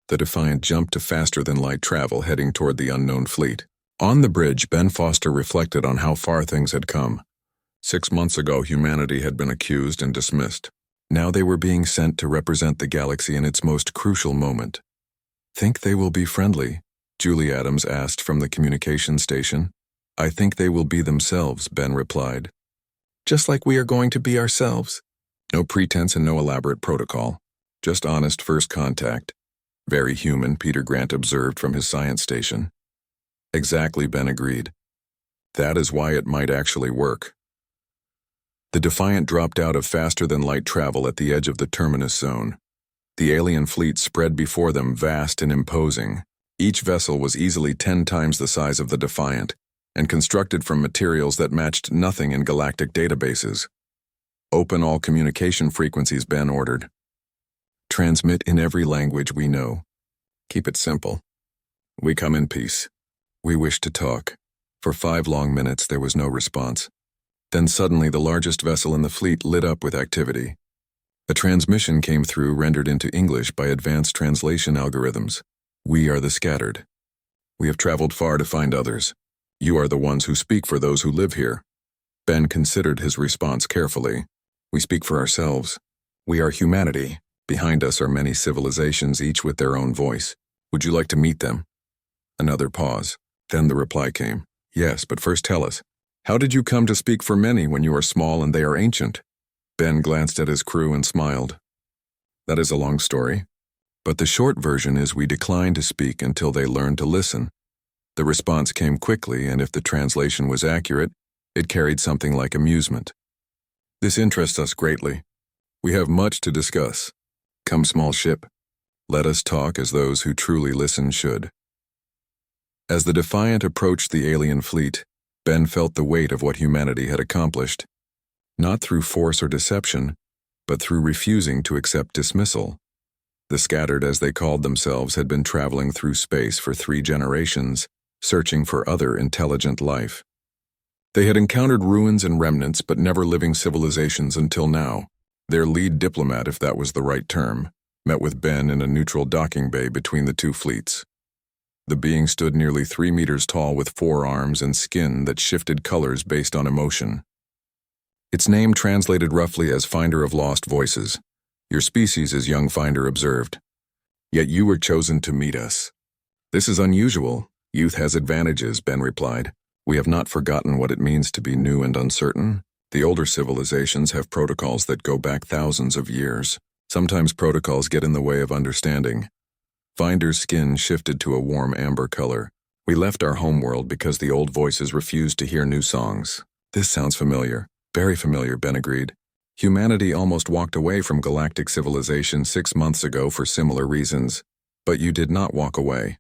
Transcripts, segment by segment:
The Defiant jumped to faster-than-light travel, heading toward the unknown fleet. On the bridge, Ben Foster reflected on how far things had come. 6 months ago, humanity had been accused and dismissed. Now they were being sent to represent the galaxy in its most crucial moment. "Think they will be friendly?" Julie Adams asked from the communication station. "I think they will be themselves," Ben replied. "Just like we are going to be ourselves." No pretense and no elaborate protocol. Just honest first contact. "Very human," Peter Grant observed from his science station. "Exactly," Ben agreed. "That is why it might actually work." The Defiant dropped out of faster-than-light travel at the edge of the terminus zone. The alien fleet spread before them, vast and imposing. Each vessel was easily 10 times the size of the Defiant, and constructed from materials that matched nothing in galactic databases. "Open all communication frequencies," Ben ordered. "Transmit in every language we know. Keep it simple. We come in peace. We wish to talk." For 5 long minutes there was no response. Then suddenly the largest vessel in the fleet lit up with activity. A transmission came through, rendered into English by advanced translation algorithms. "We are the scattered. We have traveled far to find others. You are the ones who speak for those who live here." Ben considered his response carefully. "We speak for ourselves. We are humanity. Behind us are many civilizations, each with their own voice. Would you like to meet them?" Another pause. Then the reply came. "Yes, but first tell us, how did you come to speak for many when you are small and they are ancient?" Ben glanced at his crew and smiled. "That is a long story. But the short version is we declined to speak until they learned to listen." The response came quickly, and if the translation was accurate, it carried something like amusement. "This interests us greatly. We have much to discuss. Come, small ship. Let us talk as those who truly listen should." As the Defiant approached the alien fleet, Ben felt the weight of what humanity had accomplished. Not through force or deception, but through refusing to accept dismissal. The Scattered, as they called themselves, had been traveling through space for 3 generations, searching for other intelligent life. They had encountered ruins and remnants, but never living civilizations until now. Their lead diplomat, if that was the right term, met with Ben in a neutral docking bay between the 2 fleets. The being stood nearly 3 meters tall with 4 arms and skin that shifted colors based on emotion. Its name translated roughly as Finder of Lost Voices. "Your species is young," Finder observed. "Yet you were chosen to meet us. This is unusual. Youth has advantages," Ben replied. "We have not forgotten what it means to be new and uncertain. The older civilizations have protocols that go back thousands of years. Sometimes protocols get in the way of understanding." Finder's skin shifted to a warm amber color. "We left our homeworld because the old voices refused to hear new songs." "This sounds familiar." "Very familiar," Ben agreed. "Humanity almost walked away from galactic civilization 6 months ago for similar reasons. But you did not walk away."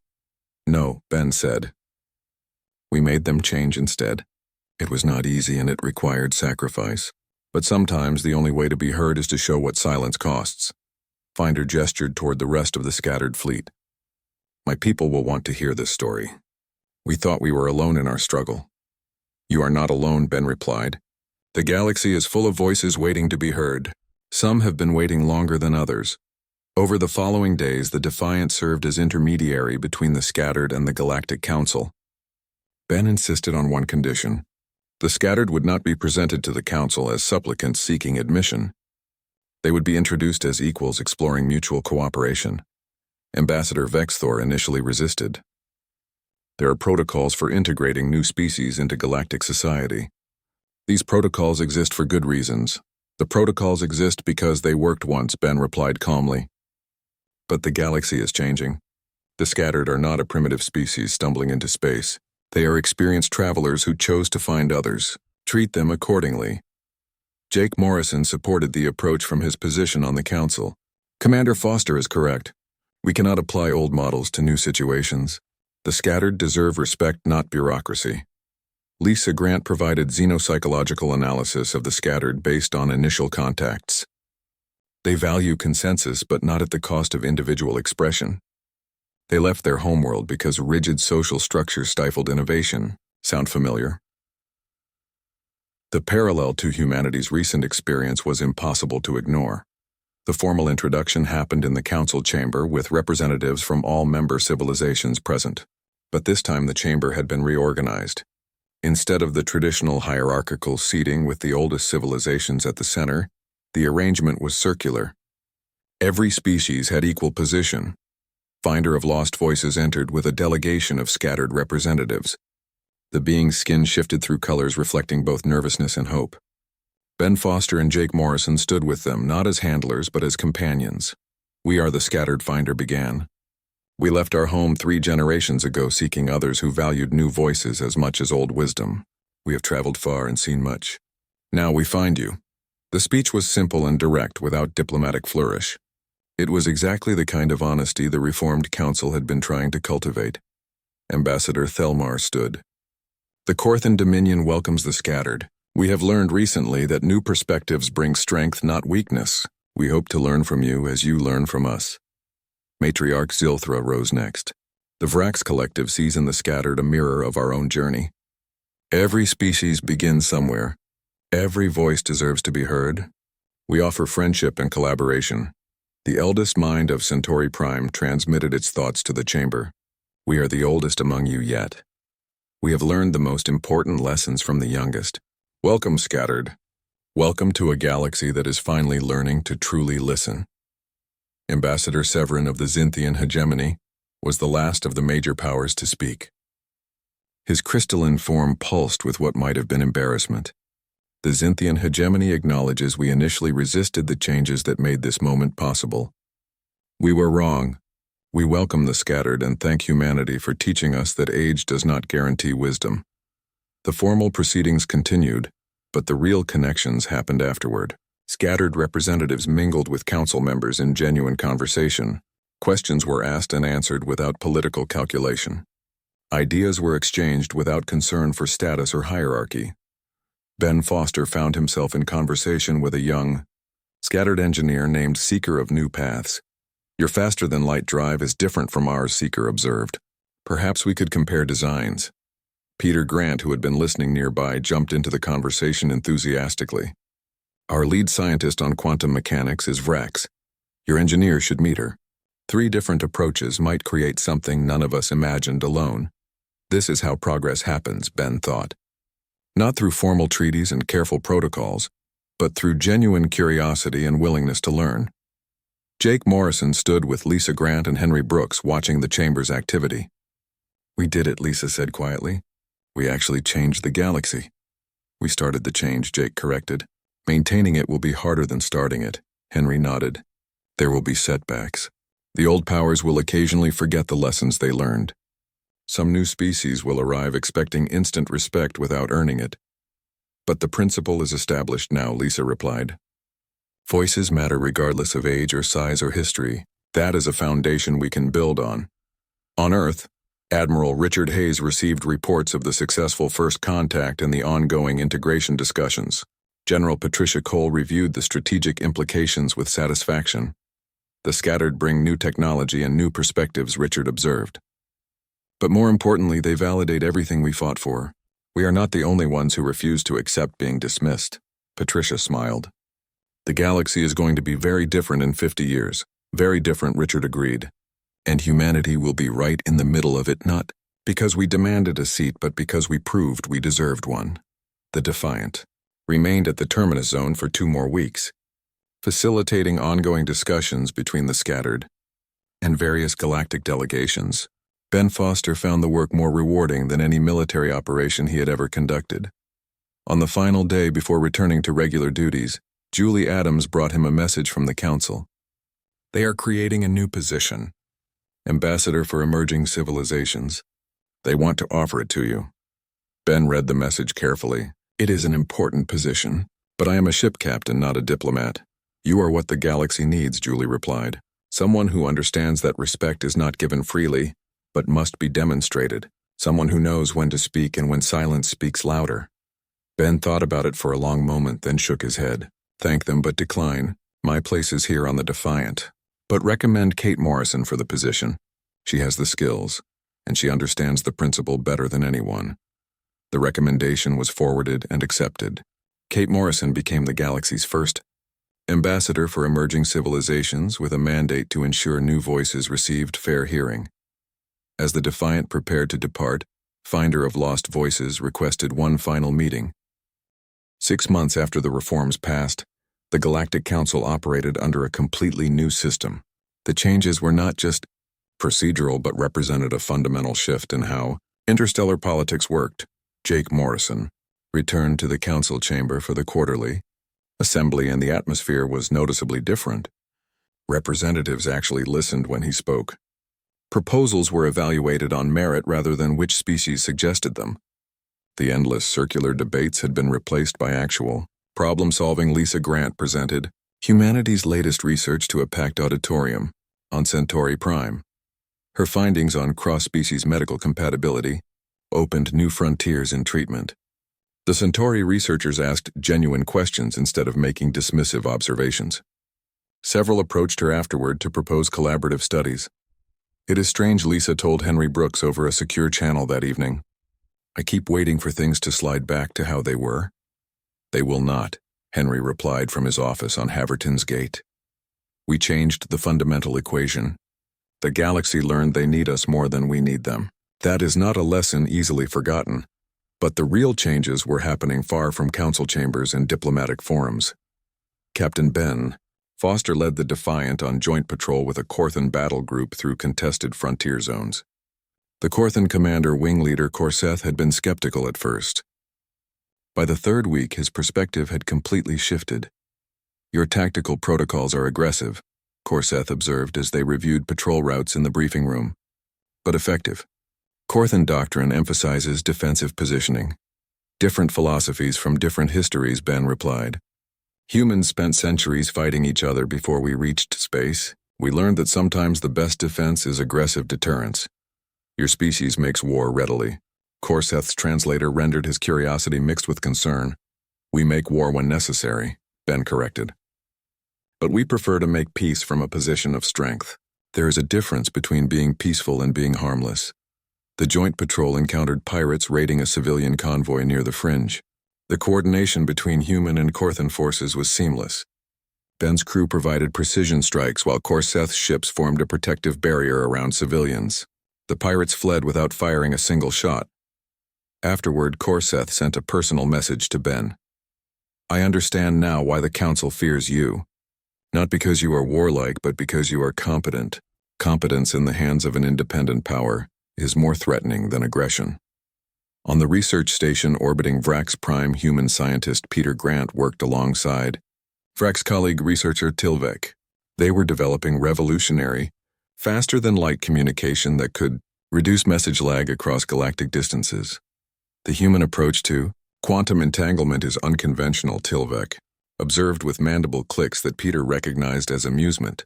"No," Ben said. "We made them change instead. It was not easy and it required sacrifice. But sometimes the only way to be heard is to show what silence costs." Finder gestured toward the rest of the Scattered fleet. "My people will want to hear this story. We thought we were alone in our struggle." "You are not alone," Ben replied. "The galaxy is full of voices waiting to be heard. Some have been waiting longer than others." Over the following days, the Defiant served as intermediary between the Scattered and the Galactic Council. Ben insisted on one condition. The Scattered would not be presented to the Council as supplicants seeking admission. They would be introduced as equals exploring mutual cooperation. Ambassador Vexthor initially resisted. There are protocols for integrating new species into galactic society. These protocols exist for good reasons. The protocols exist because they worked once, Ben replied calmly. But the galaxy is changing. The Scattered are not a primitive species stumbling into space. They are experienced travelers who chose to find others. Treat them accordingly. Jake Morrison supported the approach from his position on the council. "Commander Foster is correct. We cannot apply old models to new situations. The Scattered deserve respect, not bureaucracy." Lisa Grant provided xenopsychological analysis of the Scattered based on initial contacts. They value consensus, but not at the cost of individual expression. They left their homeworld because rigid social structures stifled innovation. Sound familiar? The parallel to humanity's recent experience was impossible to ignore. The formal introduction happened in the council chamber with representatives from all member civilizations present. But this time the chamber had been reorganized. Instead of the traditional hierarchical seating with the oldest civilizations at the center, the arrangement was circular. Every species had equal position. Finder of Lost Voices entered with a delegation of scattered representatives. The being's skin shifted through colors reflecting both nervousness and hope. Ben Foster and Jake Morrison stood with them, not as handlers but as companions. "We are the scattered," Finder began. "We left our home 3 generations ago seeking others who valued new voices as much as old wisdom. We have traveled far and seen much. Now we find you." The speech was simple and direct without diplomatic flourish. It was exactly the kind of honesty the Reformed Council had been trying to cultivate. Ambassador Thelmar stood. "The Corthan Dominion welcomes the scattered. We have learned recently that new perspectives bring strength, not weakness. We hope to learn from you as you learn from us." Matriarch Zilthra rose next. "The Vrax Collective sees in the scattered a mirror of our own journey. Every species begins somewhere. Every voice deserves to be heard. We offer friendship and collaboration." The eldest mind of Centauri Prime transmitted its thoughts to the chamber. "We are the oldest among you yet. We have learned the most important lessons from the youngest. Welcome, scattered. Welcome to a galaxy that is finally learning to truly listen." Ambassador Severin of the Zynthian hegemony was the last of the major powers to speak. His crystalline form pulsed with what might have been embarrassment. "The Zynthian hegemony acknowledges we initially resisted the changes that made this moment possible. We were wrong. We welcome the scattered and thank humanity for teaching us that age does not guarantee wisdom." The formal proceedings continued, but the real connections happened afterward. Scattered representatives mingled with council members in genuine conversation. Questions were asked and answered without political calculation. Ideas were exchanged without concern for status or hierarchy. Ben Foster found himself in conversation with a young, scattered engineer named Seeker of New Paths. "Your faster-than-light drive is different from ours," Seeker observed. "Perhaps we could compare designs." Peter Grant, who had been listening nearby, jumped into the conversation enthusiastically. "Our lead scientist on quantum mechanics is Vrax. Your engineer should meet her. 3 different approaches might create something none of us imagined alone. This is how progress happens," Ben thought. Not through formal treaties and careful protocols, but through genuine curiosity and willingness to learn. Jake Morrison stood with Lisa Grant and Henry Brooks watching the chamber's activity. "We did it," Lisa said quietly. "We actually changed the galaxy." "We started the change," Jake corrected. "Maintaining it will be harder than starting it," Henry nodded. "There will be setbacks. The old powers will occasionally forget the lessons they learned. Some new species will arrive expecting instant respect without earning it. But the principle is established now," Lisa replied. "Voices matter regardless of age or size or history. That is a foundation we can build on." On Earth, Admiral Richard Hayes received reports of the successful first contact and the ongoing integration discussions. General Patricia Cole reviewed the strategic implications with satisfaction. "The scattered bring new technology and new perspectives," Richard observed. "But more importantly, they validate everything we fought for. We are not the only ones who refuse to accept being dismissed." Patricia smiled. "The galaxy is going to be very different in 50 years. Very different," Richard agreed. "And humanity will be right in the middle of it, not because we demanded a seat, but because we proved we deserved one." The Defiant remained at the terminus zone for 2 more weeks, facilitating ongoing discussions between the scattered and various galactic delegations. Ben Foster found the work more rewarding than any military operation he had ever conducted. On the final day before returning to regular duties, Julie Adams brought him a message from the council. "They are creating a new position, Ambassador for Emerging Civilizations. They want to offer it to you." Ben read the message carefully. "It is an important position, but I am a ship captain, not a diplomat." "You are what the galaxy needs," Julie replied. "Someone who understands that respect is not given freely, but must be demonstrated. Someone who knows when to speak and when silence speaks louder." Ben thought about it for a long moment, then shook his head. "Thank them, but decline. My place is here on the Defiant. But recommend Kate Morrison for the position. She has the skills, and she understands the principle better than anyone." The recommendation was forwarded and accepted. Kate Morrison became the galaxy's first ambassador for emerging civilizations with a mandate to ensure new voices received fair hearing. As the Defiant prepared to depart, Finder of Lost Voices requested one final meeting. 6 months after the reforms passed, the Galactic Council operated under a completely new system. The changes were not just procedural but represented a fundamental shift in how interstellar politics worked. Jake Morrison returned to the council chamber for the quarterly assembly, and the atmosphere was noticeably different. Representatives actually listened when he spoke. Proposals were evaluated on merit rather than which species suggested them. The endless circular debates had been replaced by actual problem-solving. Lisa Grant presented humanity's latest research to a packed auditorium on Centauri Prime. Her findings on cross-species medical compatibility opened new frontiers in treatment. The Centauri researchers asked genuine questions instead of making dismissive observations. Several approached her afterward to propose collaborative studies. "It is strange," Lisa told Henry Brooks over a secure channel that evening. "I keep waiting for things to slide back to how they were." "They will not," Henry replied from his office on Haverton's Gate. "We changed the fundamental equation. The galaxy learned they need us more than we need them. That is not a lesson easily forgotten. But the real changes were happening far from council chambers and diplomatic forums." Captain Ben Foster led the Defiant on joint patrol with a Corthan battle group through contested frontier zones. The Corthan commander wing leader Corseth had been skeptical at first. By the third week, his perspective had completely shifted. "Your tactical protocols are aggressive," Corseth observed as they reviewed patrol routes in the briefing room. "But effective. Corthan doctrine emphasizes defensive positioning." "Different philosophies from different histories," Ben replied. "Humans spent centuries fighting each other before we reached space. We learned that sometimes the best defense is aggressive deterrence. Your species makes war readily." Corseth's translator rendered his curiosity mixed with concern. "We make war when necessary," Ben corrected. "But we prefer to make peace from a position of strength. There is a difference between being peaceful and being harmless." The joint patrol encountered pirates raiding a civilian convoy near the fringe. The coordination between human and Corthan forces was seamless. Ben's crew provided precision strikes while Corseth's ships formed a protective barrier around civilians. The pirates fled without firing a single shot. Afterward, Corseth sent a personal message to Ben. "I understand now why the Council fears you. Not because you are warlike, but because you are competent. Competence in the hands of an independent power is more threatening than aggression." On the research station orbiting Vrax Prime, human scientist Peter Grant worked alongside Vrax colleague researcher Tilvek. They were developing revolutionary, faster-than-light communication that could reduce message lag across galactic distances. "The human approach to quantum entanglement is unconventional," Tilvek observed with mandible clicks that Peter recognized as amusement.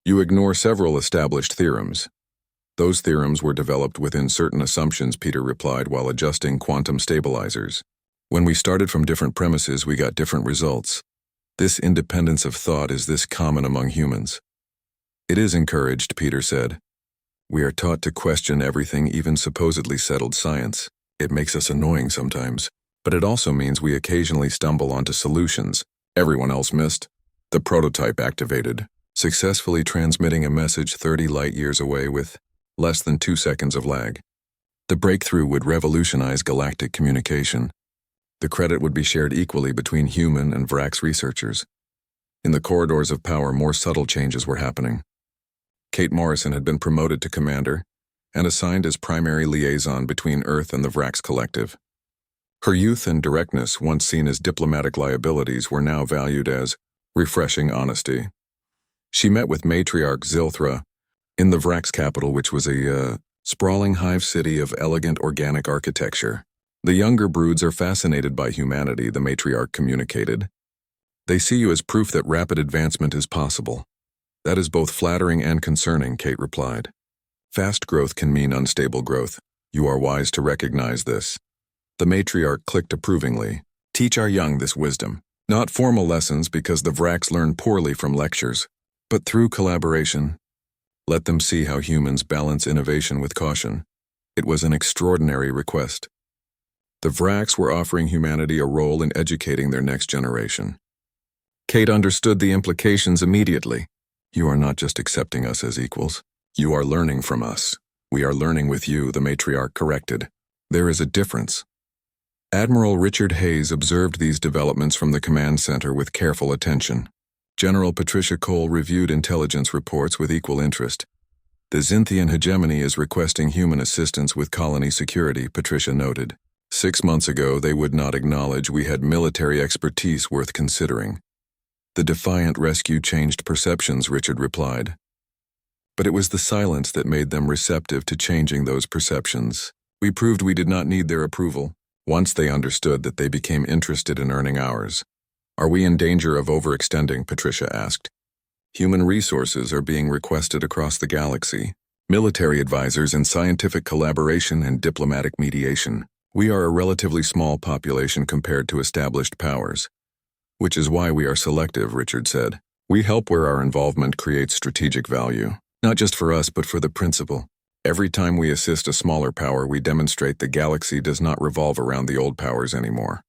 "You ignore several established theorems." "Those theorems were developed within certain assumptions," Peter replied while adjusting quantum stabilizers. "When we started from different premises, we got different results. This independence of thought is this common among humans." "It is encouraged," Peter said. "We are taught to question everything, even supposedly settled science. It makes us annoying sometimes, but it also means we occasionally stumble onto solutions everyone else missed." The prototype activated, successfully transmitting a message 30 light-years away with less than 2 seconds of lag. The breakthrough would revolutionize galactic communication. The credit would be shared equally between human and Vrax researchers. In the corridors of power, more subtle changes were happening. Kate Morrison had been promoted to commander and assigned as primary liaison between Earth and the Vrax Collective. Her youth and directness, once seen as diplomatic liabilities, were now valued as refreshing honesty. She met with matriarch Zilthra in the Vrax capital, which was a sprawling hive city of elegant organic architecture. "The younger broods are fascinated by humanity," the matriarch communicated. "They see you as proof that rapid advancement is possible." "That is both flattering and concerning," Kate replied. "Fast growth can mean unstable growth. You are wise to recognize this." The matriarch clicked approvingly. "Teach our young this wisdom. Not formal lessons, because the Vrax learn poorly from lectures, but through collaboration. Let them see how humans balance innovation with caution." It was an extraordinary request. The Vrax were offering humanity a role in educating their next generation. Kate understood the implications immediately. You are not just accepting us as equals. You are learning from us. We are learning with you, the matriarch corrected. There is a difference. Admiral Richard Hayes observed these developments from the command center with careful attention. General Patricia Cole reviewed intelligence reports with equal interest. The Xinthian hegemony is requesting human assistance with colony security, Patricia noted. 6 months ago, they would not acknowledge we had military expertise worth considering. The defiant rescue changed perceptions, Richard replied. But it was the silence that made them receptive to changing those perceptions. We proved we did not need their approval. Once they understood that, they became interested in earning ours. Are we in danger of overextending? Patricia asked. Human resources are being requested across the galaxy. Military advisors in scientific collaboration and diplomatic mediation. We are a relatively small population compared to established powers. Which is why we are selective, Richard said. We help where our involvement creates strategic value. Not just for us, but for the principal. Every time we assist a smaller power, we demonstrate the galaxy does not revolve around the old powers anymore.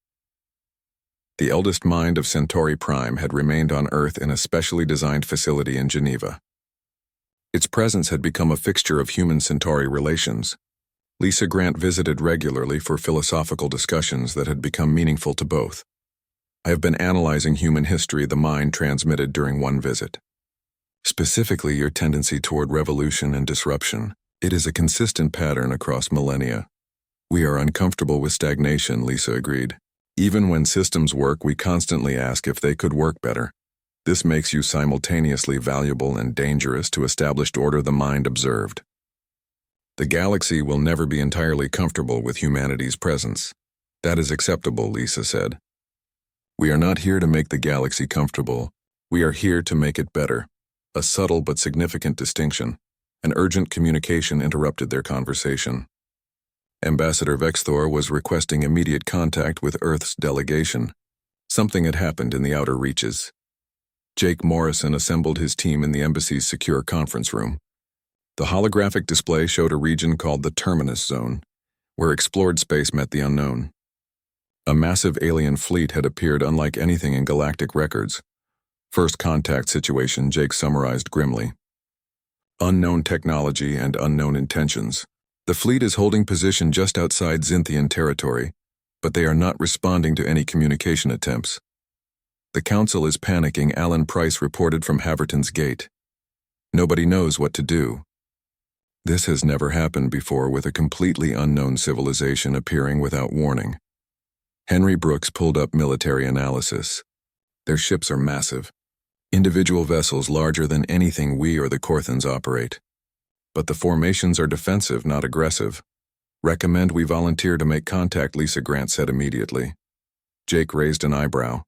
The eldest mind of Centauri Prime had remained on Earth in a specially designed facility in Geneva. Its presence had become a fixture of human-Centauri relations. Lisa Grant visited regularly for philosophical discussions that had become meaningful to both. I have been analyzing human history, the mind transmitted during one visit. Specifically, your tendency toward revolution and disruption. It is a consistent pattern across millennia. We are uncomfortable with stagnation, Lisa agreed. Even when systems work, we constantly ask if they could work better. This makes you simultaneously valuable and dangerous to established order, the mind observed. The galaxy will never be entirely comfortable with humanity's presence. That is acceptable, Lisa said. We are not here to make the galaxy comfortable. We are here to make it better. A subtle but significant distinction. An urgent communication interrupted their conversation. Ambassador Vexthor was requesting immediate contact with Earth's delegation. Something had happened in the outer reaches. Jake Morrison assembled his team in the embassy's secure conference room. The holographic display showed a region called the Terminus Zone, where explored space met the unknown. A massive alien fleet had appeared unlike anything in galactic records. First contact situation, Jake summarized grimly. Unknown technology and unknown intentions. The fleet is holding position just outside Xinthian territory, but they are not responding to any communication attempts. The council is panicking, Alan Price reported from Haverton's Gate. Nobody knows what to do. This has never happened before, with a completely unknown civilization appearing without warning. Henry Brooks pulled up military analysis. Their ships are massive. Individual vessels larger than anything we or the Corthans operate. But the formations are defensive, not aggressive. Recommend we volunteer to make contact, Lisa Grant said immediately. Jake raised an eyebrow.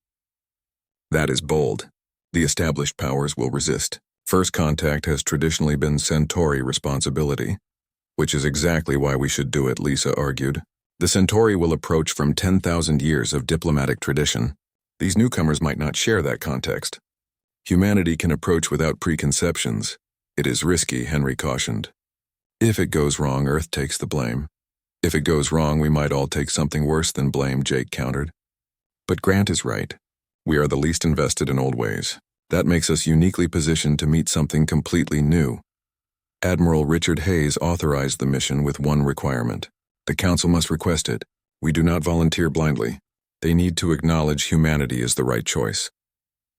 That is bold. The established powers will resist. First contact has traditionally been Centauri responsibility, which is exactly why we should do it, Lisa argued. The Centauri will approach from 10,000 years of diplomatic tradition. These newcomers might not share that context. Humanity can approach without preconceptions. It is risky, Henry cautioned. If it goes wrong, Earth takes the blame. If it goes wrong, we might all take something worse than blame, Jake countered. But Grant is right. We are the least invested in old ways. That makes us uniquely positioned to meet something completely new. Admiral Richard Hayes authorized the mission with one requirement. The Council must request it. We do not volunteer blindly. They need to acknowledge humanity is the right choice.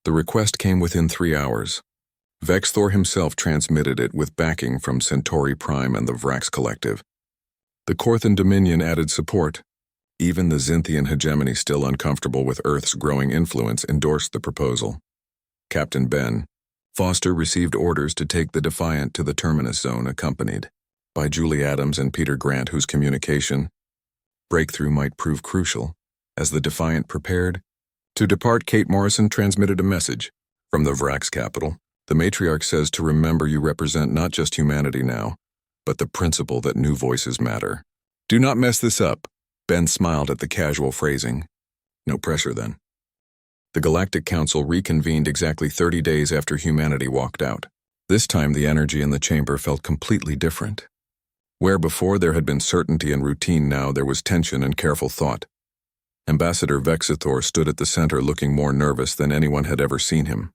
The request came within 3 hours. Vexthor himself transmitted it with backing from Centauri Prime and the Vrax Collective. The Corthan Dominion added support. Even the Xinthian hegemony, still uncomfortable with Earth's growing influence, endorsed the proposal. Captain Ben Foster received orders to take the Defiant to the Terminus Zone, accompanied by Julie Adams and Peter Grant, whose communication breakthrough might prove crucial. As the Defiant prepared to depart, Kate Morrison transmitted a message from the Vrax capital. The matriarch says to remember you represent not just humanity now, but the principle that new voices matter. Do not mess this up. Ben smiled at the casual phrasing. No pressure then. The Galactic Council reconvened exactly 30 days after humanity walked out. This time the energy in the chamber felt completely different. Where before there had been certainty and routine, now there was tension and careful thought. Ambassador Vexithor stood at the center looking more nervous than anyone had ever seen him.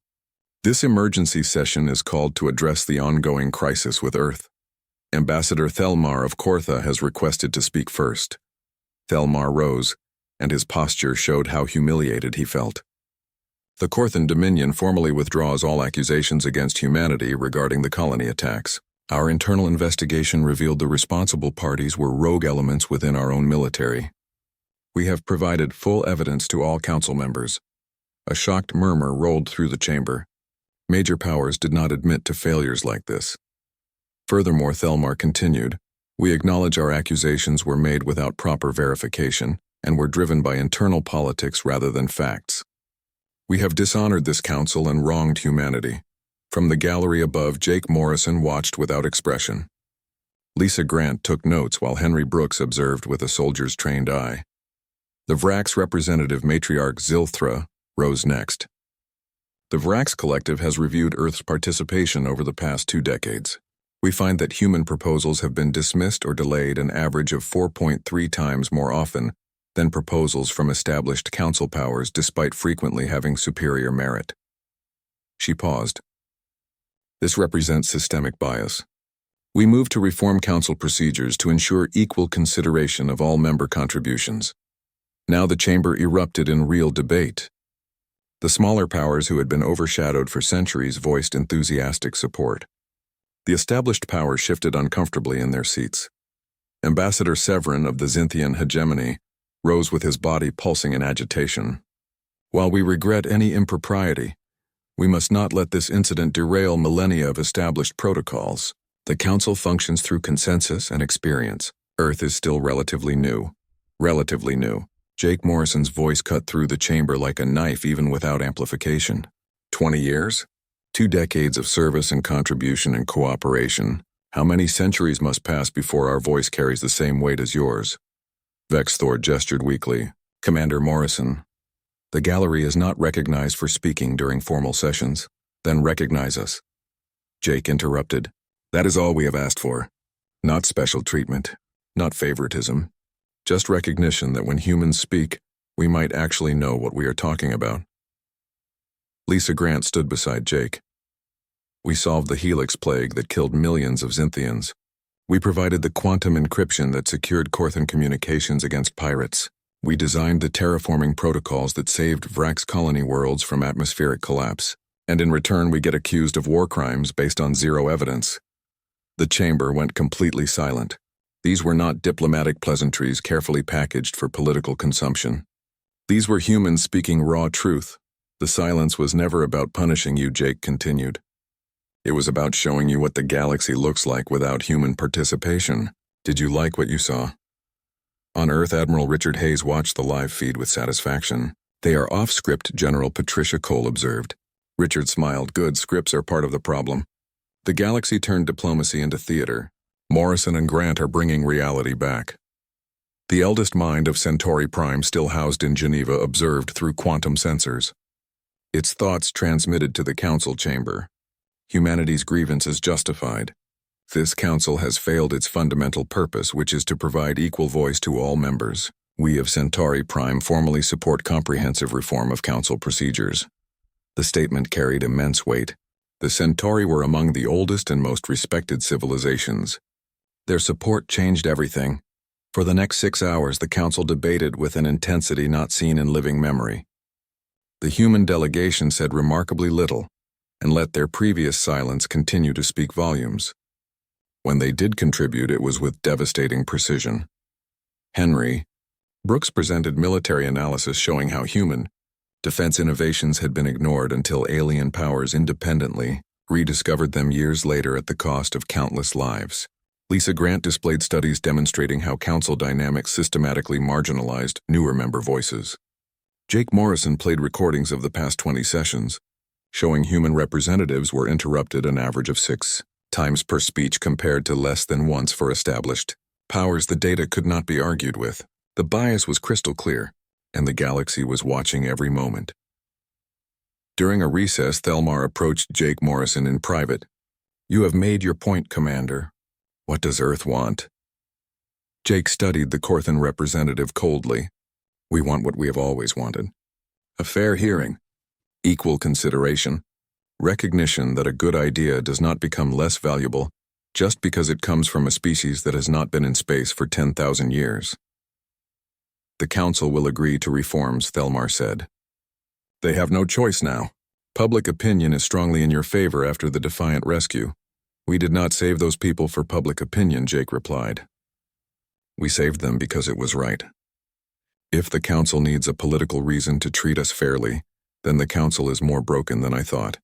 This emergency session is called to address the ongoing crisis with Earth. Ambassador Thelmar of Kortha has requested to speak first. Thelmar rose, and his posture showed how humiliated he felt. The Korthan Dominion formally withdraws all accusations against humanity regarding the colony attacks. Our internal investigation revealed the responsible parties were rogue elements within our own military. We have provided full evidence to all council members. A shocked murmur rolled through the chamber. Major powers did not admit to failures like this. Furthermore, Thelmar continued, we acknowledge our accusations were made without proper verification and were driven by internal politics rather than facts. We have dishonored this council and wronged humanity. From the gallery above, Jake Morrison watched without expression. Lisa Grant took notes while Henry Brooks observed with a soldier's trained eye. The Vrax representative matriarch Zilthra rose next. The Vrax Collective has reviewed Earth's participation over the past 2 decades. We find that human proposals have been dismissed or delayed an average of 4.3 times more often than proposals from established council powers despite frequently having superior merit. She paused. This represents systemic bias. We move to reform council procedures to ensure equal consideration of all member contributions. Now the chamber erupted in real debate. The smaller powers who had been overshadowed for centuries voiced enthusiastic support. The established powers shifted uncomfortably in their seats. Ambassador Severin of the Zynthian hegemony rose with his body pulsing in agitation. While we regret any impropriety, we must not let this incident derail millennia of established protocols. The council functions through consensus and experience. Earth is still relatively new. Relatively new. Jake Morrison's voice cut through the chamber like a knife even without amplification. 20 years? 2 decades of service and contribution and cooperation. How many centuries must pass before our voice carries the same weight as yours? Vexthor gestured weakly. Commander Morrison, the gallery is not recognized for speaking during formal sessions. Then recognize us. Jake interrupted. That is all we have asked for. Not special treatment, not favoritism. Just recognition that when humans speak, we might actually know what we are talking about. Lisa Grant stood beside Jake. We solved the Helix plague that killed millions of Zynthians. We provided the quantum encryption that secured Korthan communications against pirates. We designed the terraforming protocols that saved Vrax colony worlds from atmospheric collapse. And in return we get accused of war crimes based on zero evidence. The chamber went completely silent. These were not diplomatic pleasantries carefully packaged for political consumption. These were humans speaking raw truth. The silence was never about punishing you, Jake continued. It was about showing you what the galaxy looks like without human participation. Did you like what you saw? On Earth, Admiral Richard Hayes watched the live feed with satisfaction. They are off-script, General Patricia Cole observed. Richard smiled. Good, scripts are part of the problem. The galaxy turned diplomacy into theater. Morrison and Grant are bringing reality back. The eldest mind of Centauri Prime, still housed in Geneva, observed through quantum sensors. Its thoughts transmitted to the council chamber. Humanity's grievance is justified. This council has failed its fundamental purpose, which is to provide equal voice to all members. We of Centauri Prime formally support comprehensive reform of council procedures. The statement carried immense weight. The Centauri were among the oldest and most respected civilizations. Their support changed everything. For the next 6 hours, the council debated with an intensity not seen in living memory. The human delegation said remarkably little, and let their previous silence continue to speak volumes. When they did contribute, it was with devastating precision. Henry Brooks presented military analysis showing how human defense innovations had been ignored until alien powers independently rediscovered them years later at the cost of countless lives. Lisa Grant displayed studies demonstrating how council dynamics systematically marginalized newer member voices. Jake Morrison played recordings of the past 20 sessions, showing human representatives were interrupted an average of 6 times per speech compared to less than once for established powers. The data could not be argued with. The bias was crystal clear, and the galaxy was watching every moment. During a recess, Thelmar approached Jake Morrison in private. You have made your point, Commander. What does Earth want? Jake studied the Korthan representative coldly. We want what we have always wanted. A fair hearing, equal consideration, recognition that a good idea does not become less valuable just because it comes from a species that has not been in space for 10,000 years. The Council will agree to reforms, Thelmar said. They have no choice now. Public opinion is strongly in your favor after the Defiant rescue. We did not save those people for public opinion, Jake replied. We saved them because it was right. If the Council needs a political reason to treat us fairly, then the Council is more broken than I thought.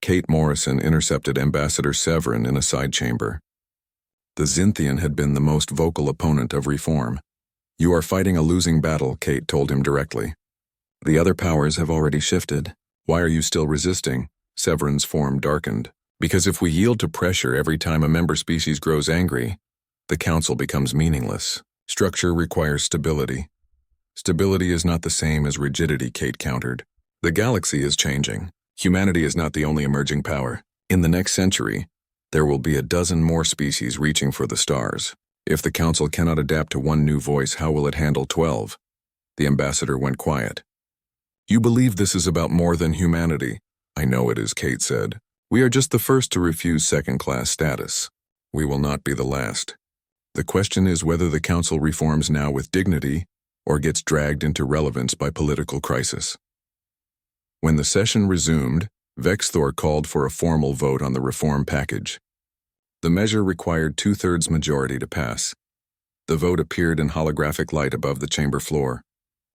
Kate Morrison intercepted Ambassador Severin in a side chamber. The Xinthian had been the most vocal opponent of reform. You are fighting a losing battle, Kate told him directly. The other powers have already shifted. Why are you still resisting? Severin's form darkened. Because if we yield to pressure every time a member species grows angry, the Council becomes meaningless. Structure requires stability. Stability is not the same as rigidity, Kate countered. The galaxy is changing. Humanity is not the only emerging power. In the next century, there will be a dozen more species reaching for the stars. If the Council cannot adapt to one new voice, how will it handle 12? The ambassador went quiet. You believe this is about more than humanity. I know it is, Kate said. We are just the first to refuse second-class status. We will not be the last. The question is whether the Council reforms now with dignity or gets dragged into relevance by political crisis. When the session resumed, Vexthor called for a formal vote on the reform package. The measure required 2/3 majority to pass. The vote appeared in holographic light above the chamber floor.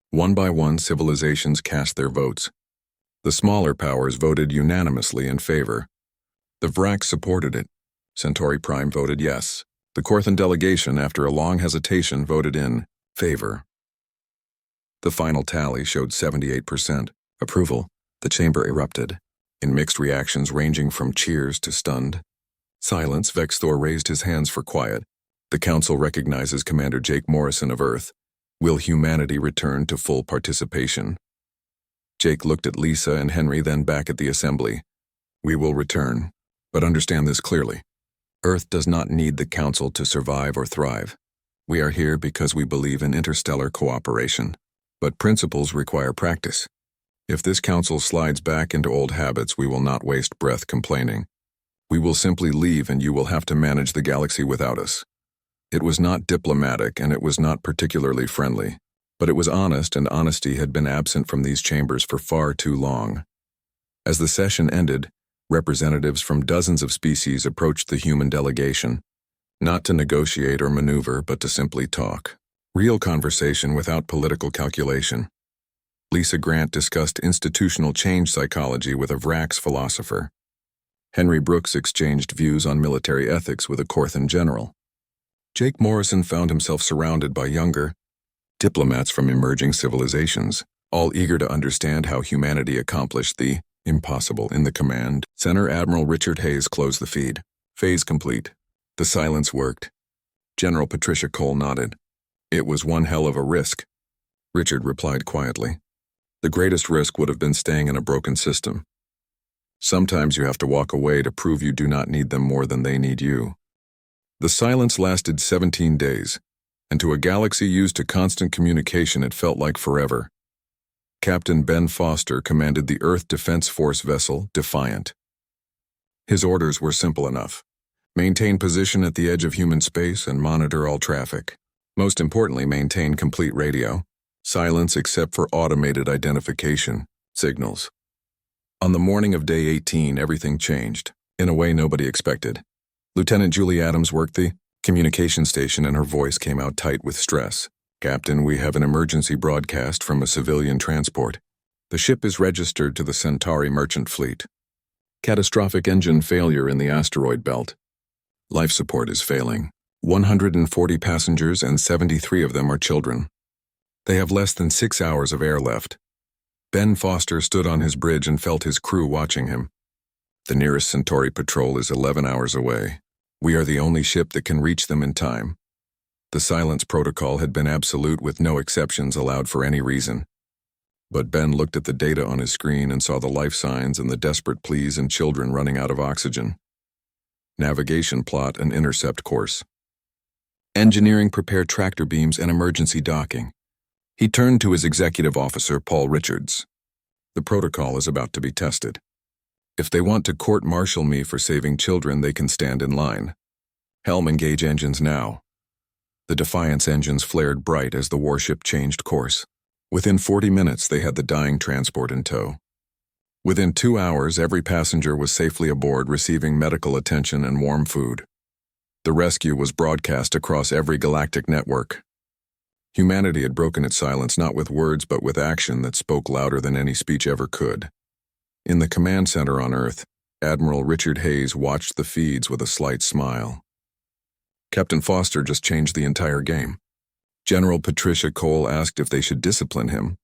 One by one, civilizations cast their votes. The smaller powers voted unanimously in favor. The Vrax supported it. Centauri Prime voted yes. The Corthan delegation, after a long hesitation, voted in favor. The final tally showed 78% approval. The chamber erupted, in mixed reactions ranging from cheers to stunned. Silence. Vexthor raised his hands for quiet. The Council recognizes Commander Jake Morrison of Earth. Will humanity return to full participation? Jake looked at Lisa and Henry, then back at the assembly. We will return, but understand this clearly. Earth does not need the Council to survive or thrive. We are here because we believe in interstellar cooperation. But principles require practice. If this Council slides back into old habits, we will not waste breath complaining. We will simply leave and you will have to manage the galaxy without us. It was not diplomatic and it was not particularly friendly, but it was honest, and honesty had been absent from these chambers for far too long. As the session ended, representatives from dozens of species approached the human delegation, not to negotiate or maneuver, but to simply talk. Real conversation without political calculation. Lisa Grant discussed institutional change psychology with a Vrax philosopher. Henry Brooks exchanged views on military ethics with a Corthan general. Jake Morrison found himself surrounded by younger diplomats from emerging civilizations, all eager to understand how humanity accomplished the impossible. In the command center, Admiral Richard Hayes closed the feed. Phase complete. The silence worked. General Patricia Cole nodded. It was one hell of a risk. Richard replied quietly. The greatest risk would have been staying in a broken system. Sometimes you have to walk away to prove you do not need them more than they need you. The silence lasted 17 days, and to a galaxy used to constant communication it felt like forever. Captain Ben Foster commanded the Earth Defense Force vessel, Defiant. His orders were simple enough. Maintain position at the edge of human space and monitor all traffic. Most importantly, maintain complete radio. Silence except for automated identification signals. On the morning of day 18, everything changed, in a way nobody expected. Lieutenant Julie Adams worked the communication station and her voice came out tight with stress. Captain, we have an emergency broadcast from a civilian transport. The ship is registered to the Centauri merchant fleet. Catastrophic engine failure in the asteroid belt. Life support is failing. 140 passengers and 73 of them are children. They have less than 6 hours of air left. Ben Foster stood on his bridge and felt his crew watching him. The nearest Centauri patrol is 11 hours away. We are the only ship that can reach them in time. The silence protocol had been absolute with no exceptions allowed for any reason. But Ben looked at the data on his screen and saw the life signs and the desperate pleas and children running out of oxygen. Navigation plot and intercept course. Engineering prepare tractor beams and emergency docking. He turned to his executive officer, Paul Richards. The protocol is about to be tested. If they want to court-martial me for saving children, they can stand in line. Helm, engage engines now. The Defiance engines flared bright as the warship changed course. Within 40 minutes, they had the dying transport in tow. Within 2 hours, every passenger was safely aboard, receiving medical attention and warm food. The rescue was broadcast across every galactic network. Humanity had broken its silence not with words but with action that spoke louder than any speech ever could. In the command center on Earth, Admiral Richard Hayes watched the feeds with a slight smile. Captain Foster just changed the entire game. General Patricia Cole asked if they should discipline him.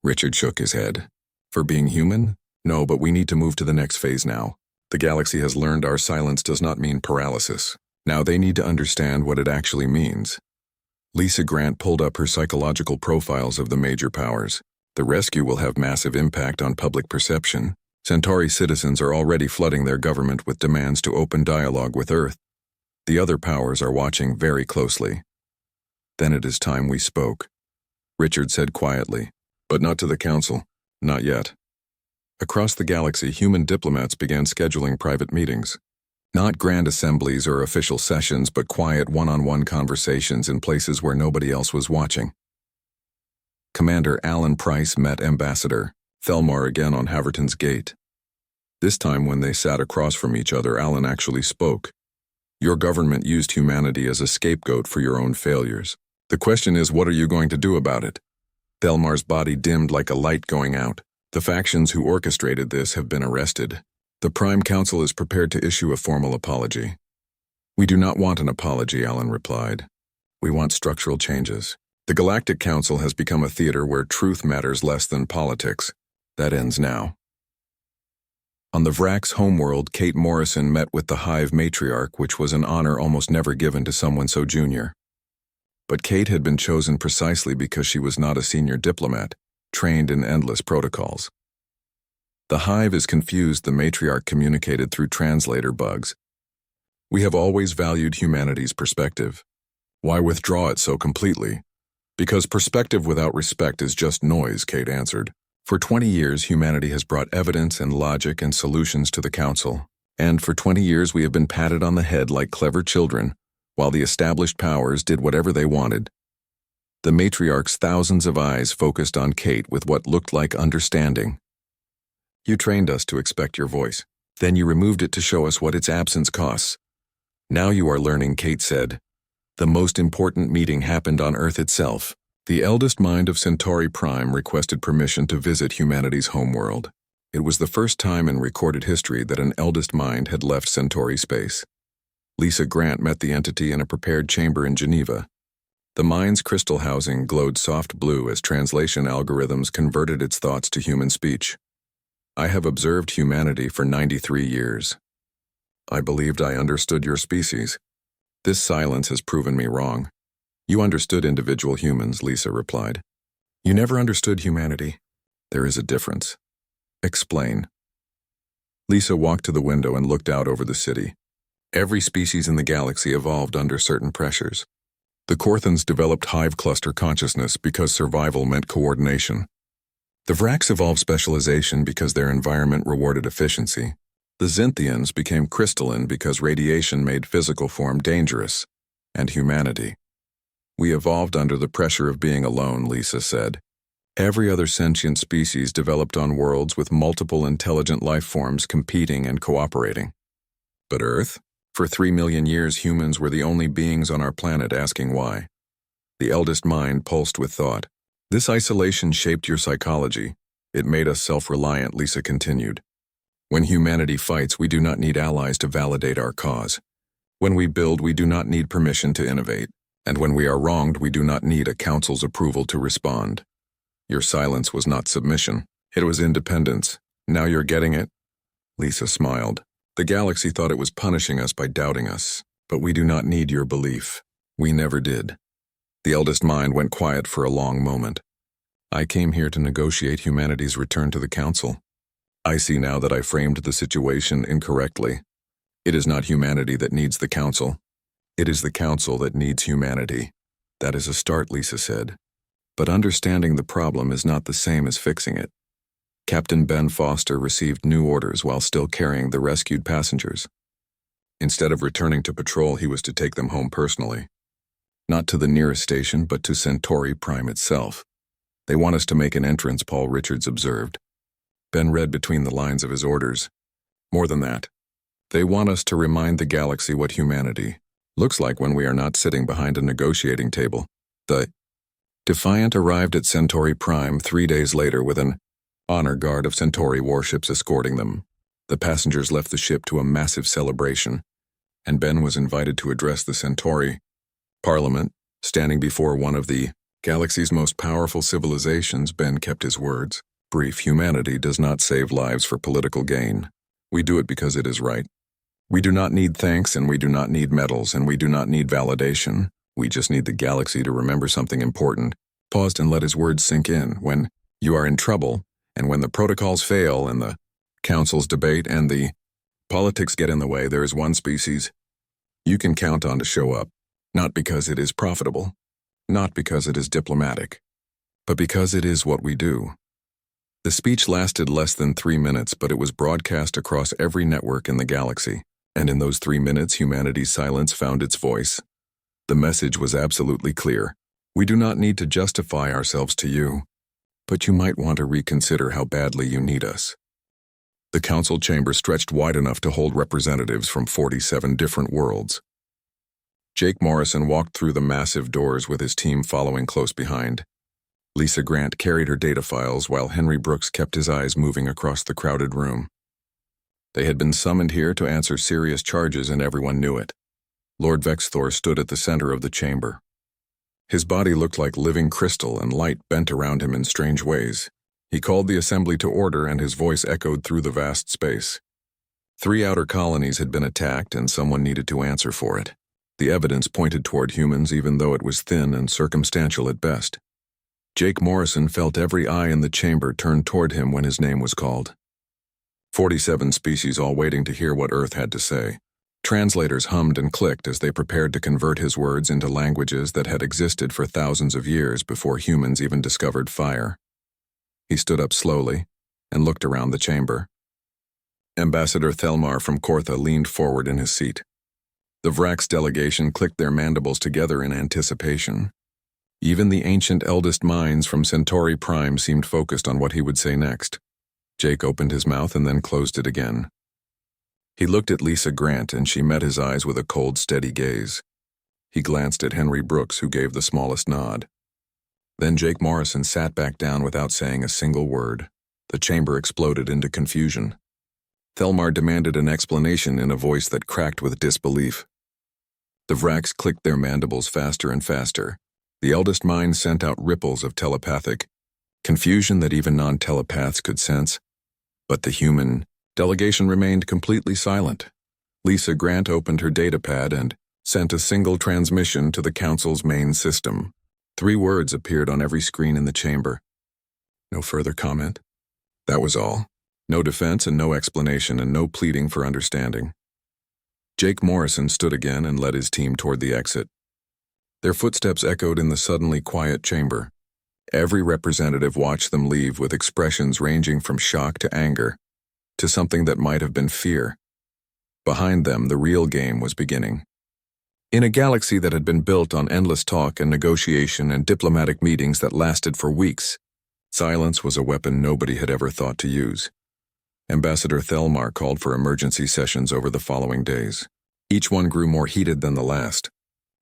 Richard shook his head. For being human? No, but we need to move to the next phase now. The galaxy has learned our silence does not mean paralysis. Now they need to understand what it actually means. Lisa Grant pulled up her psychological profiles of the major powers. The rescue will have massive impact on public perception. Centauri citizens are already flooding their government with demands to open dialogue with Earth. The other powers are watching very closely. Then it is time we spoke. Richard said quietly, but not to the Council, not yet. Across the galaxy, human diplomats began scheduling private meetings. Not grand assemblies or official sessions, but quiet one-on-one conversations in places where nobody else was watching. Commander Alan Price met Ambassador Thelmar again on Haverton's gate. This time when they sat across from each other, Alan actually spoke. Your government used humanity as a scapegoat for your own failures. The question is, what are you going to do about it? Thelmar's body dimmed like a light going out. The factions who orchestrated this have been arrested. The Prime Council is prepared to issue a formal apology. We do not want an apology, Alan replied. We want structural changes. The Galactic Council has become a theater where truth matters less than politics. That ends now. On the Vrak's homeworld, Kate Morrison met with the Hive matriarch, which was an honor almost never given to someone so junior. But Kate had been chosen precisely because she was not a senior diplomat, trained in endless protocols. The Hive is confused, the matriarch communicated through translator bugs. We have always valued humanity's perspective. Why withdraw it so completely? Because perspective without respect is just noise, Kate answered. For 20 years, humanity has brought evidence and logic and solutions to the Council. And for 20 years, we have been patted on the head like clever children, while the established powers did whatever they wanted. The matriarch's thousands of eyes focused on Kate with what looked like understanding. You trained us to expect your voice. Then you removed it to show us what its absence costs. Now you are learning, Kate said. The most important meeting happened on Earth itself. The eldest mind of Centauri Prime requested permission to visit humanity's homeworld. It was the first time in recorded history that an eldest mind had left Centauri space. Lisa Grant met the entity in a prepared chamber in Geneva. The mind's crystal housing glowed soft blue as translation algorithms converted its thoughts to human speech. I have observed humanity for 93 years. I believed I understood your species. This silence has proven me wrong. You understood individual humans, Lisa replied. You never understood humanity. There is a difference. Explain. Lisa walked to the window and looked out over the city. Every species in the galaxy evolved under certain pressures. The Korthans developed hive cluster consciousness because survival meant coordination. The Vraks evolved specialization because their environment rewarded efficiency. The Xinthians became crystalline because radiation made physical form dangerous. And humanity. We evolved under the pressure of being alone, Lisa said. Every other sentient species developed on worlds with multiple intelligent life forms competing and cooperating. But Earth? For 3 million years, humans were the only beings on our planet asking why. The eldest mind pulsed with thought. This isolation shaped your psychology. It made us self-reliant, Lisa continued. When humanity fights, we do not need allies to validate our cause. When we build, we do not need permission to innovate. And when we are wronged, we do not need a council's approval to respond. Your silence was not submission. It was independence. Now you're getting it? Lisa smiled. The galaxy thought it was punishing us by doubting us. But we do not need your belief. We never did. The eldest mind went quiet for a long moment. I came here to negotiate humanity's return to the council. I see now that I framed the situation incorrectly. It is not humanity that needs the council. It is the council that needs humanity. That is a start, Lisa said. But understanding the problem is not the same as fixing it. Captain Ben Foster received new orders while still carrying the rescued passengers. Instead of returning to patrol, he was to take them home personally. Not to the nearest station, but to Centauri Prime itself. They want us to make an entrance, Paul Richards observed. Ben read between the lines of his orders. More than that. They want us to remind the galaxy what humanity looks like when we are not sitting behind a negotiating table. The Defiant arrived at Centauri Prime 3 days later with an honor guard of Centauri warships escorting them. The passengers left the ship to a massive celebration, and Ben was invited to address the Centauri Parliament. Standing before one of the galaxy's most powerful civilizations, Ben kept his words. Brief: humanity does not save lives for political gain. We do it because it is right. We do not need thanks, and we do not need medals, and we do not need validation. We just need the galaxy to remember something important. Paused and let his words sink in. When you are in trouble, and when the protocols fail, and the councils debate, and the politics get in the way, there is one species you can count on to show up. Not because it is profitable, not because it is diplomatic, but because it is what we do. The speech lasted less than 3 minutes, but it was broadcast across every network in the galaxy, and in those 3 minutes humanity's silence found its voice. The message was absolutely clear. We do not need to justify ourselves to you, but you might want to reconsider how badly you need us. The council chamber stretched wide enough to hold representatives from 47 different worlds. Jake Morrison walked through the massive doors with his team following close behind. Lisa Grant carried her data files while Henry Brooks kept his eyes moving across the crowded room. They had been summoned here to answer serious charges, and everyone knew it. Lord Vexthor stood at the center of the chamber. His body looked like living crystal, and light bent around him in strange ways. He called the assembly to order, and his voice echoed through the vast space. 3 outer colonies had been attacked, and someone needed to answer for it. The evidence pointed toward humans, even though it was thin and circumstantial at best. Jake Morrison felt every eye in the chamber turn toward him when his name was called. 47 species all waiting to hear what Earth had to say. Translators hummed and clicked as they prepared to convert his words into languages that had existed for thousands of years before humans even discovered fire. He stood up slowly and looked around the chamber. Ambassador Thelmar from Kortha leaned forward in his seat. The Vrax delegation clicked their mandibles together in anticipation. Even the ancient eldest minds from Centauri Prime seemed focused on what he would say next. Jake opened his mouth and then closed it again. He looked at Lisa Grant, and she met his eyes with a cold, steady gaze. He glanced at Henry Brooks, who gave the smallest nod. Then Jake Morrison sat back down without saying a single word. The chamber exploded into confusion. Thelmar demanded an explanation in a voice that cracked with disbelief. The Vrax clicked their mandibles faster and faster. The eldest mind sent out ripples of telepathic confusion that even non-telepaths could sense. But the human delegation remained completely silent. Lisa Grant opened her datapad and sent a single transmission to the council's main system. 3 words appeared on every screen in the chamber. No further comment. That was all. No defense and no explanation, and no pleading for understanding. Jake Morrison stood again and led his team toward the exit. Their footsteps echoed in the suddenly quiet chamber. Every representative watched them leave with expressions ranging from shock to anger, to something that might have been fear. Behind them, the real game was beginning. In a galaxy that had been built on endless talk and negotiation and diplomatic meetings that lasted for weeks, silence was a weapon nobody had ever thought to use. Ambassador Thelmar called for emergency sessions over the following days. Each one grew more heated than the last.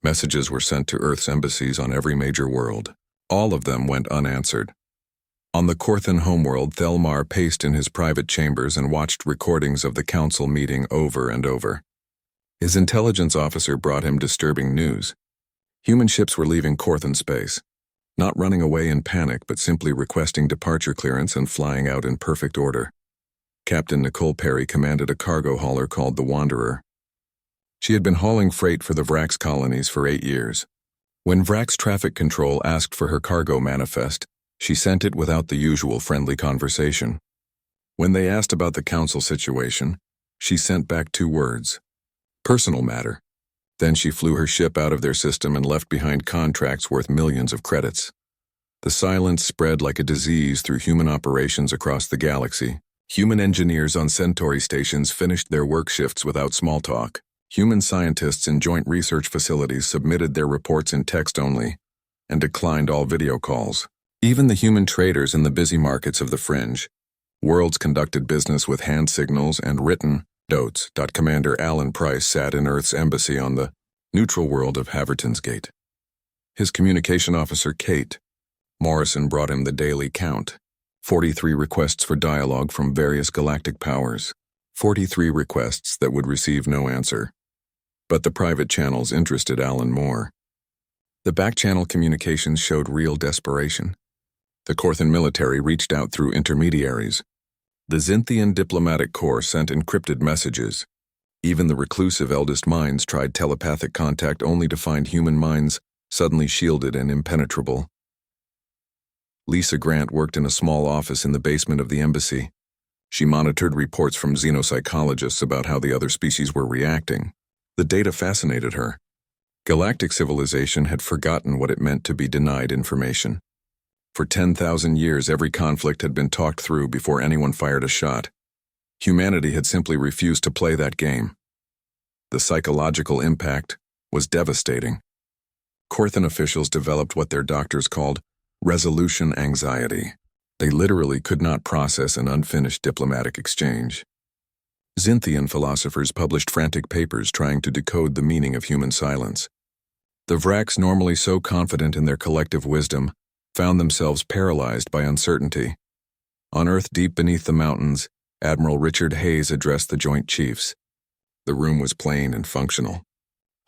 Messages were sent to Earth's embassies on every major world. All of them went unanswered. On the Korthan homeworld, Thelmar paced in his private chambers and watched recordings of the council meeting over and over. His intelligence officer brought him disturbing news. Human ships were leaving Korthan space, not running away in panic, but simply requesting departure clearance and flying out in perfect order. Captain Nicole Perry commanded a cargo hauler called the Wanderer. She had been hauling freight for the Vrax colonies for 8 years. When Vrax Traffic Control asked for her cargo manifest, she sent it without the usual friendly conversation. When they asked about the council situation, she sent back 2 words: personal matter. Then she flew her ship out of their system and left behind contracts worth millions of credits. The silence spread like a disease through human operations across the galaxy. Human engineers on Centauri stations finished their work shifts without small talk. Human scientists in joint research facilities submitted their reports in text only and declined all video calls. Even the human traders in the busy markets of the fringe worlds conducted business with hand signals and written notes. Commander Alan Price sat in Earth's embassy on the neutral world of Haverton's Gate. His communication officer, Kate Morrison, brought him the daily count. 43 requests for dialogue from various galactic powers. 43 requests that would receive no answer. But the private channels interested Alan more. The back-channel communications showed real desperation. The Corthan military reached out through intermediaries. The Xinthian diplomatic corps sent encrypted messages. Even the reclusive eldest minds tried telepathic contact only to find human minds suddenly shielded and impenetrable. Lisa Grant worked in a small office in the basement of the embassy. She monitored reports from xenopsychologists about how the other species were reacting. The data fascinated her. Galactic civilization had forgotten what it meant to be denied information. For 10,000 years, every conflict had been talked through before anyone fired a shot. Humanity had simply refused to play that game. The psychological impact was devastating. Corthan officials developed what their doctors called resolution anxiety. They literally could not process an unfinished diplomatic exchange. Xinthian philosophers published frantic papers trying to decode the meaning of human silence. The Vraks, normally so confident in their collective wisdom, found themselves paralyzed by uncertainty. On Earth deep beneath the mountains, Admiral Richard Hayes addressed the Joint Chiefs. The room was plain and functional.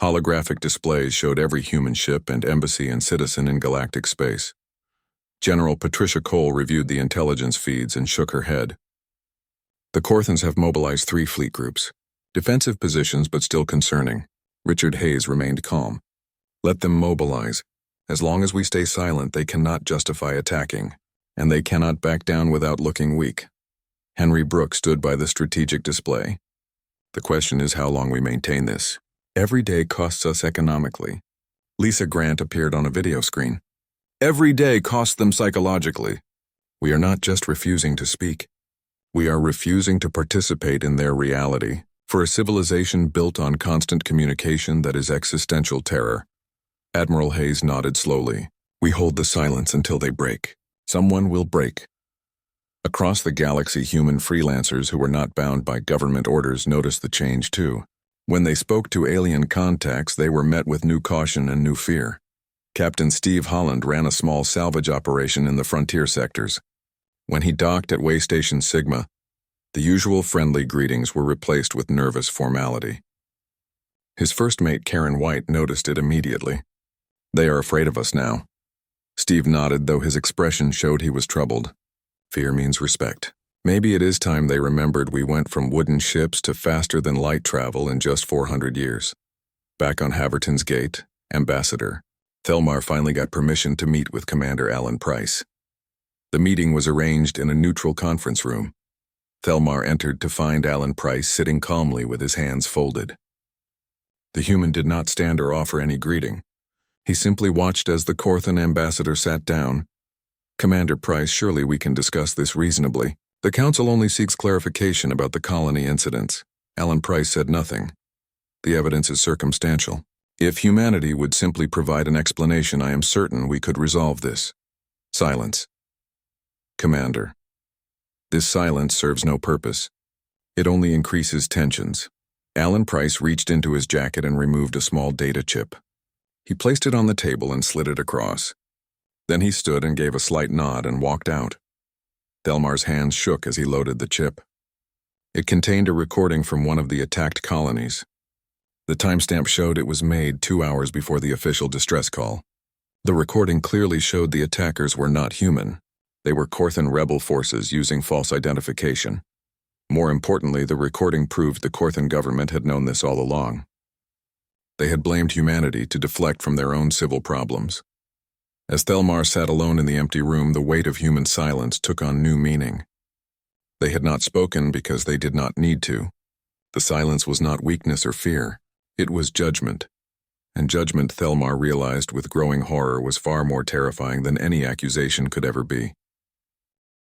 Holographic displays showed every human ship and embassy and citizen in galactic space. General Patricia Cole reviewed the intelligence feeds and shook her head. The Corthans have mobilized 3 fleet groups. Defensive positions, but still concerning. Richard Hayes remained calm. Let them mobilize. As long as we stay silent, they cannot justify attacking, and they cannot back down without looking weak. Henry Brooke stood by the strategic display. The question is how long we maintain this. Every day costs us economically. Lisa Grant appeared on a video screen. Every day costs them psychologically. We are not just refusing to speak. We are refusing to participate in their reality. For a civilization built on constant communication that is existential terror. Admiral Hayes nodded slowly. We hold the silence until they break. Someone will break. Across the galaxy, human freelancers who were not bound by government orders noticed the change too. When they spoke to alien contacts, they were met with new caution and new fear. Captain Steve Holland ran a small salvage operation in the frontier sectors. When he docked at Waystation Sigma, the usual friendly greetings were replaced with nervous formality. His first mate, Karen White, noticed it immediately. They are afraid of us now. Steve nodded, though his expression showed he was troubled. Fear means respect. Maybe it is time they remembered we went from wooden ships to faster-than-light travel in just 400 years. Back on Haverton's Gate, Ambassador Thelmar finally got permission to meet with Commander Alan Price. The meeting was arranged in a neutral conference room. Thelmar entered to find Alan Price sitting calmly with his hands folded. The human did not stand or offer any greeting. He simply watched as the Corthan ambassador sat down. Commander Price, surely we can discuss this reasonably. The Council only seeks clarification about the colony incidents. Alan Price said nothing. The evidence is circumstantial. If humanity would simply provide an explanation, I am certain we could resolve this. Silence. Commander. This silence serves no purpose. It only increases tensions. Alan Price reached into his jacket and removed a small data chip. He placed it on the table and slid it across. Then he stood and gave a slight nod and walked out. Thelmar's hands shook as he loaded the chip. It contained a recording from one of the attacked colonies. The timestamp showed it was made 2 hours before the official distress call. The recording clearly showed the attackers were not human. They were Corthan rebel forces using false identification. More importantly, the recording proved the Corthan government had known this all along. They had blamed humanity to deflect from their own civil problems. As Thelmar sat alone in the empty room, the weight of human silence took on new meaning. They had not spoken because they did not need to. The silence was not weakness or fear. It was judgment. and judgment Thelmar realized with growing horror was far more terrifying than any accusation could ever be.